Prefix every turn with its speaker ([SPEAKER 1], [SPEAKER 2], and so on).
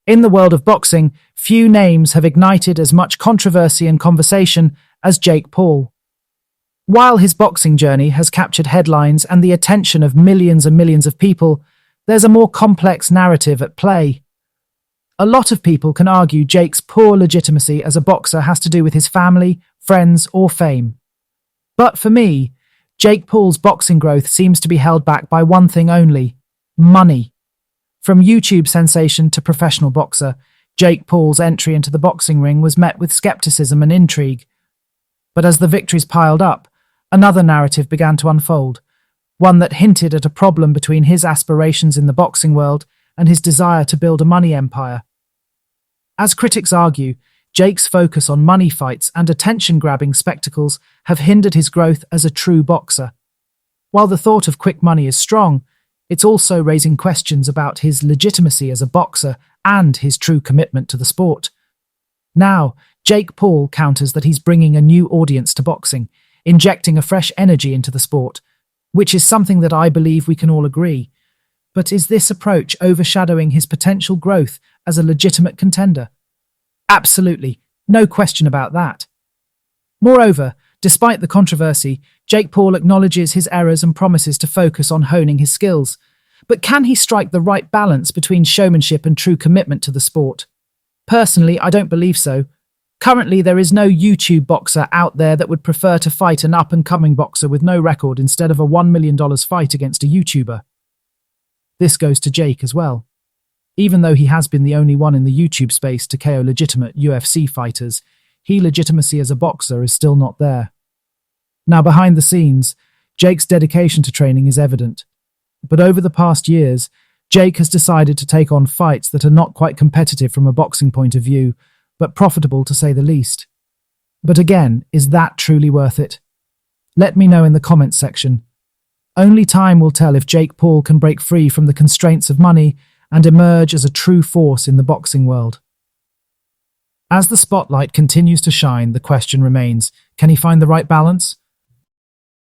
[SPEAKER 1] In the world of boxing, few names have ignited as much controversy and conversation as Jake Paul. While his boxing journey has captured headlines and the attention of millions and millions of people, there's a more complex narrative at play. A lot of people can argue Jake's poor legitimacy as a boxer has to do with his family, friends, or fame. But for me, Jake Paul's boxing growth seems to be held back by one thing only: money. From YouTube sensation to professional boxer, Jake Paul's entry into the boxing ring was met with skepticism and intrigue. But as the victories piled up, another narrative began to unfold, one that hinted at a problem between his aspirations in the boxing world and his desire to build a money empire. As critics argue, Jake's focus on money fights and attention-grabbing spectacles have hindered his growth as a true boxer. While the thought of quick money is strong, it's also raising questions about his legitimacy as a boxer and his true commitment to the sport. Now, Jake Paul counters that he's bringing a new audience to boxing, injecting a fresh energy into the sport, which is something that I believe we can all agree. But is this approach overshadowing his potential growth as a legitimate contender? Absolutely, no question about that. Moreover, despite the controversy, Jake Paul acknowledges his errors and promises to focus on honing his skills. But can he strike the right balance between showmanship and true commitment to the sport? Personally, I don't believe so. Currently, there is no YouTube boxer out there that would prefer to fight an up-and-coming boxer with no record instead of a $1 million fight against a YouTuber. This goes to Jake as well. Even though he has been the only one in the YouTube space to KO legitimate UFC fighters, his legitimacy as a boxer is still not there. Now, behind the scenes, Jake's dedication to training is evident. But over the past years, Jake has decided to take on fights that are not quite competitive from a boxing point of view, but profitable to say the least. But again, is that truly worth it? Let me know in the comments section. Only time will tell if Jake Paul can break free from the constraints of money and emerge as a true force in the boxing world. As the spotlight continues to shine, the question remains, can he find the right balance?